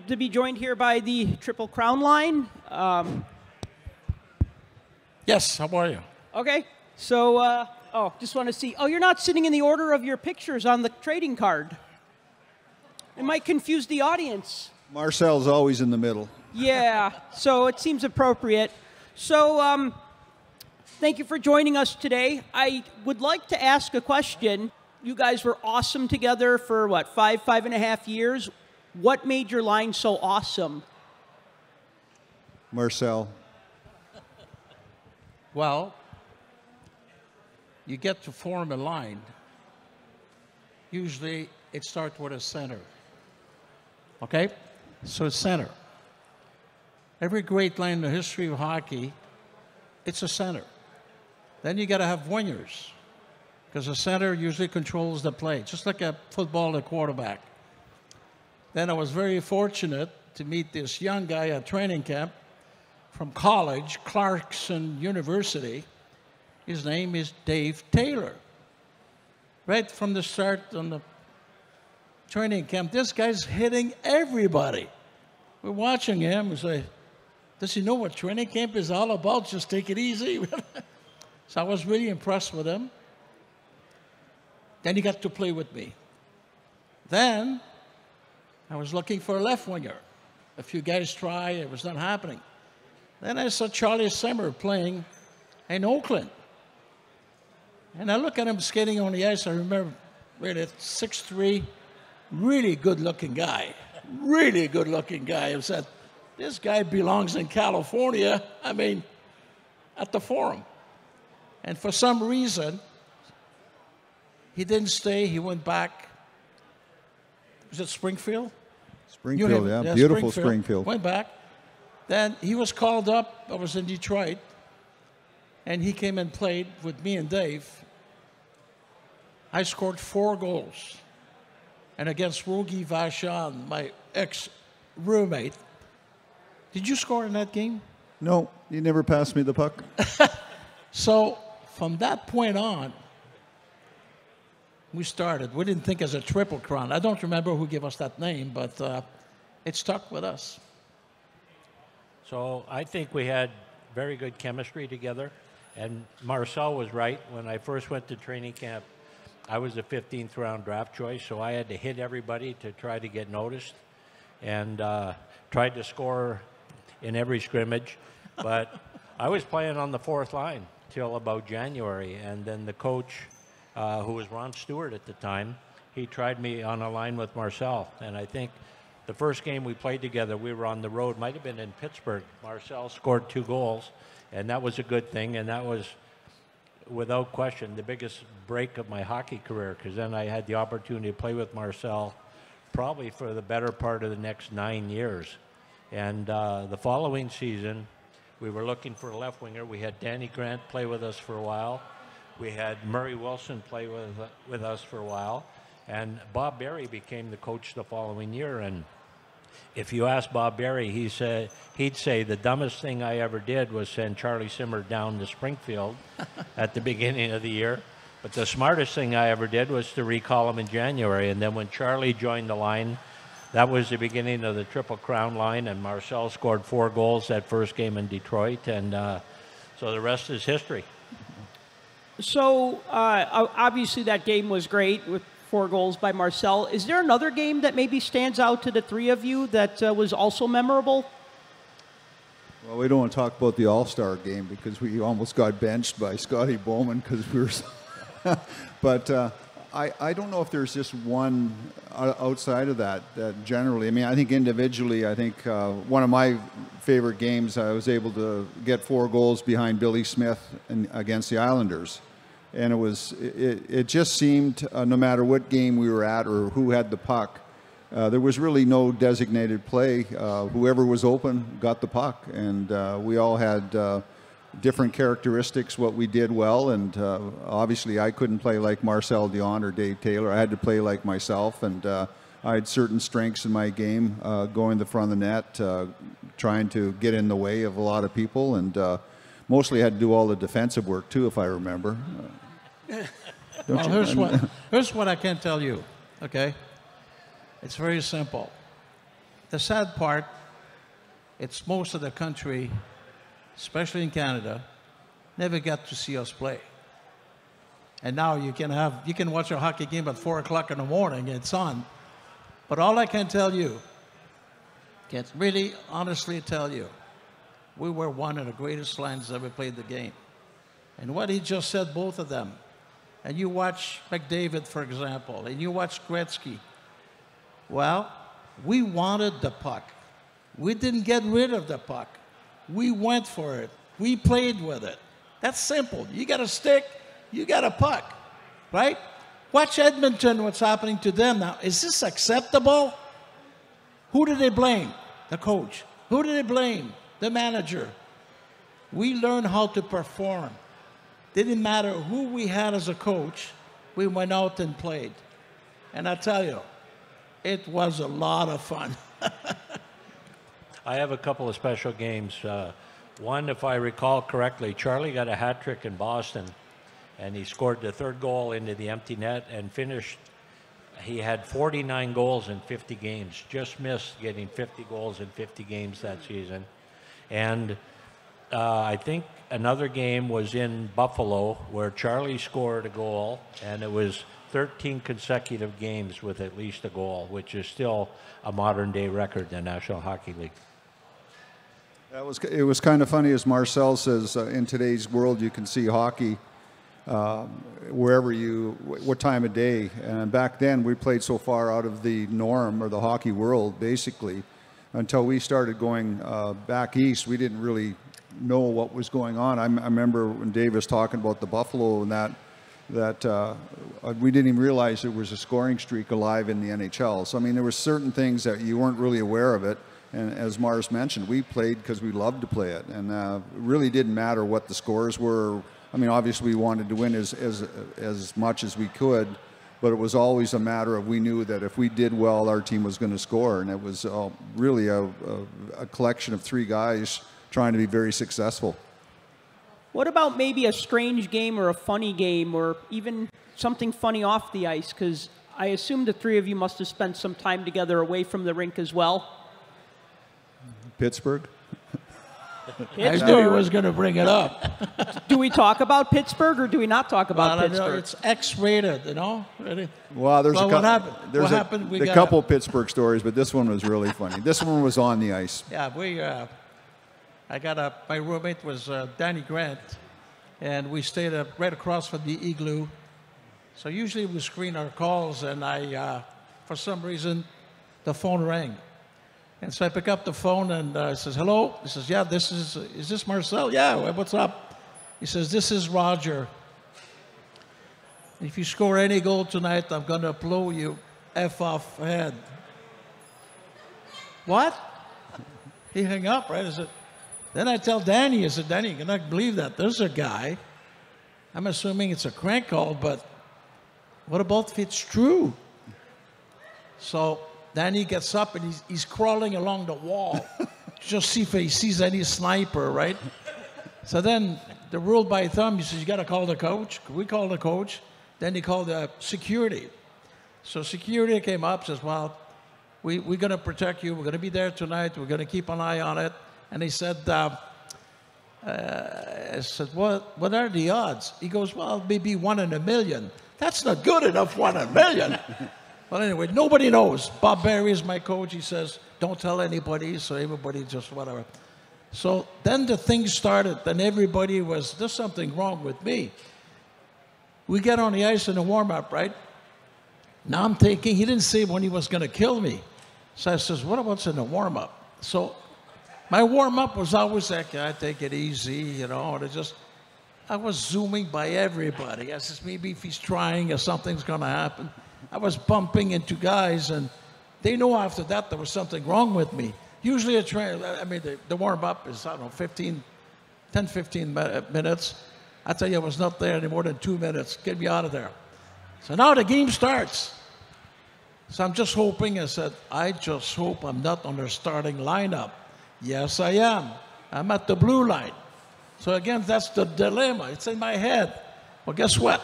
to be joined here by the Triple Crown line. Yes, how are you? Okay, so, just want to see. Oh, you're not sitting in the order of your pictures on the trading card. It might confuse the audience. Marcel's always in the middle. Yeah, so it seems appropriate. So, thank you for joining us today. I would like to ask a question. You guys were awesome together for, what, 5.5 years? What made your line so awesome? Marcel. Well, you get to form a line. Usually, it starts with a center. Okay? So center. Every great line in the history of hockey, it's a center. Then you got to have wingers, because the center usually controls the play, just like a football, the quarterback. Then I was very fortunate to meet this young guy at training camp from college, Clarkson University. His name is Dave Taylor. Right from the start on the training camp, this guy's hitting everybody. We're watching him. We say, does he know what training camp is all about? Just take it easy. So I was really impressed with him. Then he got to play with me. Then I was looking for a left winger. A few guys tried, it was not happening. Then I saw Charlie Simmer playing in Oakland. And I look at him skating on the ice. I remember, really, 6'3", really good-looking guy. Really good-looking guy. I said, this guy belongs in California, I mean, at the Forum. And for some reason, he didn't stay. He went back. Was it Springfield? Springfield, yeah. Beautiful Springfield. Went back. Then he was called up. I was in Detroit. And he came and played with me and Dave. I scored 4 goals. And against Rogi Vachon, my ex-roommate. Did you score in that game? No, you never passed me the puck. So from that point on, we started. We didn't think as a Triple Crown. I don't remember who gave us that name, but it stuck with us. So I think we had very good chemistry together. And Marcel was right. When I first went to training camp, I was a 15th round draft choice, so I had to hit everybody to try to get noticed, and tried to score in every scrimmage. But I was playing on the 4th line till about January, and then the coach, who was Ron Stewart at the time, he tried me on a line with Marcel. And I think the first game we played together, we were on the road, might have been in Pittsburgh. Marcel scored 2 goals, and that was a good thing, and that was, without question, the biggest break of my hockey career, because then I had the opportunity to play with Marcel probably for the better part of the next 9 years. And the following season, we were looking for a left winger. We had Danny Grant play with us for a while. We had Murray Wilson play with us for a while. And Bob Barry became the coach the following year. And if you ask Bob Barry, he'd say the dumbest thing I ever did was send Charlie Simmer down to Springfield at the beginning of the year. But the smartest thing I ever did was to recall him in January. And then when Charlie joined the line, that was the beginning of the Triple Crown line, and Marcel scored 4 goals that first game in Detroit, and so the rest is history. So, obviously that game was great with 4 goals by Marcel. Is there another game that maybe stands out to the 3 of you that was also memorable? Well, we don't want to talk about the All-Star game because we almost got benched by Scotty Bowman because we were but I don't know if there's just one outside of that generally. I mean, I think individually, I think one of my favorite games, I was able to get 4 goals behind Billy Smith against the Islanders. And it just seemed, no matter what game we were at or who had the puck, there was really no designated play. Whoever was open got the puck. And we all had different characteristics, what we did well, and obviously I couldn't play like Marcel Dionne or Dave Taylor. I had to play like myself, and I had certain strengths in my game, going to the front of the net, trying to get in the way of a lot of people, and mostly had to do all the defensive work too, if I remember. Here's what I can tell you, okay? It's very simple. the sad part, it's most of the country, especially in Canada, never got to see us play. And now you can watch a hockey game at 4 o'clock in the morning, it's on. But all I can tell you, can really honestly tell you, we were one of the greatest lines that ever played the game. And what he just said, both of them, and you watch McDavid, for example, and you watch Gretzky, well, we wanted the puck. We didn't get rid of the puck. We went for it. We played with it. That's simple. You got a stick, you got a puck, right? Watch Edmonton, what's happening to them now. Is this acceptable? Who do they blame? The coach. Who do they blame? The manager. We learned how to perform. Didn't matter who we had as a coach, we went out and played. And I tell you, it was a lot of fun. I have a couple of special games. One, if I recall correctly, Charlie got a hat trick in Boston, and he scored the third goal into the empty net and finished. He had 49 goals in 50 games, just missed getting 50 goals in 50 games that season. And I think another game was in Buffalo where Charlie scored a goal, and it was 13 consecutive games with at least a goal, which is still a modern-day record in the National Hockey League. It was kind of funny, as Marcel says, in today's world you can see hockey wherever what time of day. And back then we played so far out of the norm or the hockey world, basically, until we started going back east. We didn't really know what was going on. I remember when Dave was talking about the Buffalo and that we didn't even realize there was a scoring streak alive in the NHL. So I mean, there were certain things that you weren't really aware of it. And as Mars mentioned, we played because we loved to play it, and it really didn't matter what the scores were. I mean, obviously we wanted to win as much as we could, but it was always a matter of, we knew that if we did well, our team was going to score, and it was really a collection of three guys trying to be very successful. What about maybe a strange game or a funny game or even something funny off the ice? Because I assume the three of you must have spent some time together away from the rink as well. Pittsburgh? I knew he was going to bring it up. Do we talk about Pittsburgh or do we not talk about Pittsburgh? It's X-rated, you know. Really. Well, what happened? There's a couple Pittsburgh stories, but this one was really funny. This one was on the ice. Yeah, my roommate was Danny Grant, and we stayed right across from the Igloo. So usually we screen our calls, and for some reason, the phone rang. And so I pick up the phone and says, hello? He says, yeah, is this Marcel? Yeah, what's up? He says, this is Roger. If you score any goal tonight, I'm going to blow you F off head. What? He hung up, right? Then I tell Danny, I said, Danny, you cannot believe that. There's a guy. I'm assuming it's a crank call, but what about if it's true? So Danny gets up and he's crawling along the wall. Just see if he sees any sniper, right? So then the rule by thumb, he says, you got to call the coach. We call the coach. Then he called the security. So security came up, says, well, we're going to protect you. We're going to be there tonight. We're going to keep an eye on it. And he said, I said, what are the odds? He goes, well, maybe 1 in a million. That's not good enough, 1 in a million. Well, anyway, nobody knows. Bob Barry is my coach. He says, don't tell anybody. So everybody just whatever. So then the thing started. Then everybody was, there's something wrong with me. We get on the ice in the warm-up, right? Now I'm thinking, he didn't say when he was going to kill me. So I says, what about in the warm-up? So my warm-up was always like, I take it easy, you know. And I was zooming by everybody. I says, maybe if he's trying or something's going to happen. I was bumping into guys, and they know after that there was something wrong with me. Usually the warm-up is, 10, 15 minutes. I tell you, I was not there any more than 2 minutes. Get me out of there. So now the game starts. So I'm just hoping, I said, I just hope I'm not on their starting lineup. Yes, I am. I'm at the blue line. So again, that's the dilemma. It's in my head. Well, guess what?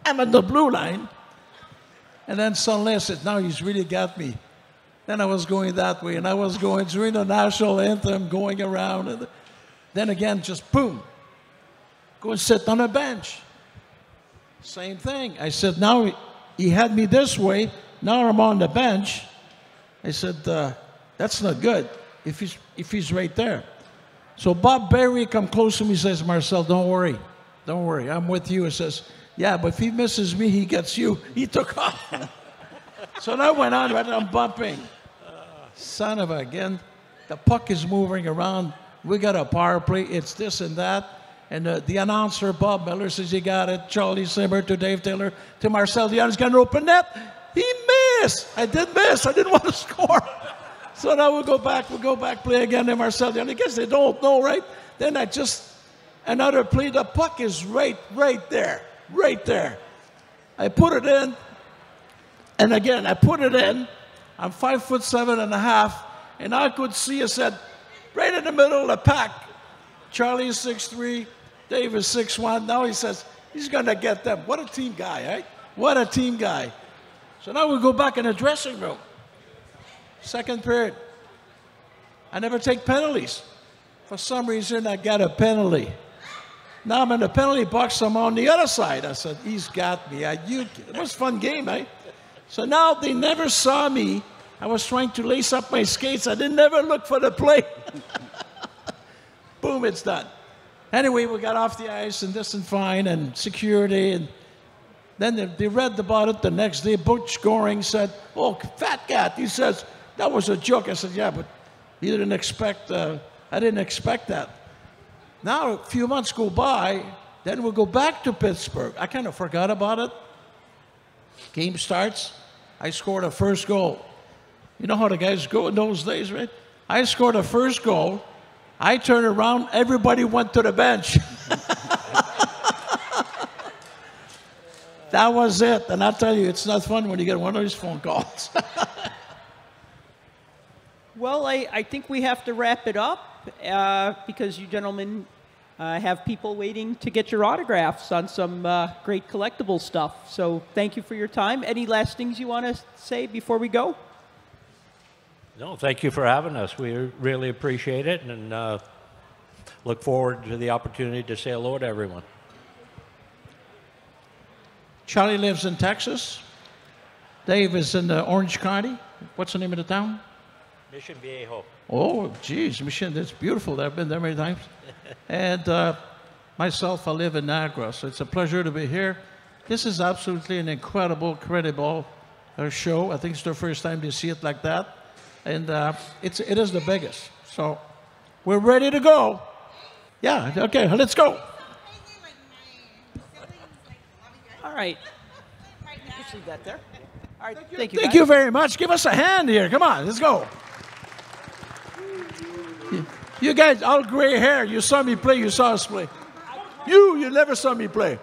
I'm at the blue line. And then suddenly I said, now he's really got me. Then I was going that way, and I was going during the national anthem, going around. And then again, just boom, go and sit on a bench. Same thing. I said, now he had me this way. Now I'm on the bench. I said, that's not good if he's right there. So Bob Barry come close to me, says, Marcel, don't worry. Don't worry, I'm with you. He says, yeah, but if he misses me, he gets you. He took off. So that went on, right? I'm bumping. Son of a, again, the puck is moving around. We got a power play. It's this and that. And the announcer, Bob Miller, says, you got it. Charlie Simmer to Dave Taylor to Marcel Dionne. He's got an open net. He missed. I did miss. I didn't want to score. So now we'll go back, play again to Marcel Dionne. I guess they don't know, right? Then another play. The puck is right there. I put it in. And again, I put it in. I'm 5'7.5", and I could see, I said, right in the middle of the pack. Charlie is 6'3", Dave is 6'1". Now he says, he's going to get them. What a team guy, right? What a team guy. So now we go back in the dressing room. Second period. I never take penalties. For some reason, I got a penalty. Now I'm in the penalty box. I'm on the other side. I said, he's got me. It was a fun game, eh? So now they never saw me. I was trying to lace up my skates. I didn't never look for the play. Boom, it's done. Anyway, we got off the ice and this and fine and security. And then they read about it the next day. Butch Goring said, oh, fat cat. He says, that was a joke. I said, yeah, but you didn't expect, I didn't expect that. Now, a few months go by, then we'll go back to Pittsburgh. I kind of forgot about it. Game starts. I scored a first goal. You know how the guys go in those days, right? I scored a first goal. I turned around. Everybody went to the bench. That was it. And I'll tell you, it's not fun when you get one of these phone calls. Well, I think we have to wrap it up because you gentlemen have people waiting to get your autographs on some great collectible stuff. So thank you for your time. Any last things you want to say before we go? No, thank you for having us. We really appreciate it and look forward to the opportunity to say hello to everyone. Charlie lives in Texas. Dave is in Orange County. What's the name of the town? Mission Viejo. Oh, geez, Mission, that's beautiful. I've been there many times. And myself, I live in Niagara, so it's a pleasure to be here. This is absolutely an incredible show. I think it's the first time to see it like that. And it is the biggest. So we're ready to go. Yeah, okay, let's go. All right. Just leave that there. All right, thank you. Thank you very much. Give us a hand here. Come on, let's go. You guys, all gray hair, you saw me play, you saw us play. You never saw me play.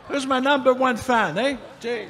Who's my #1 fan, eh? Jay.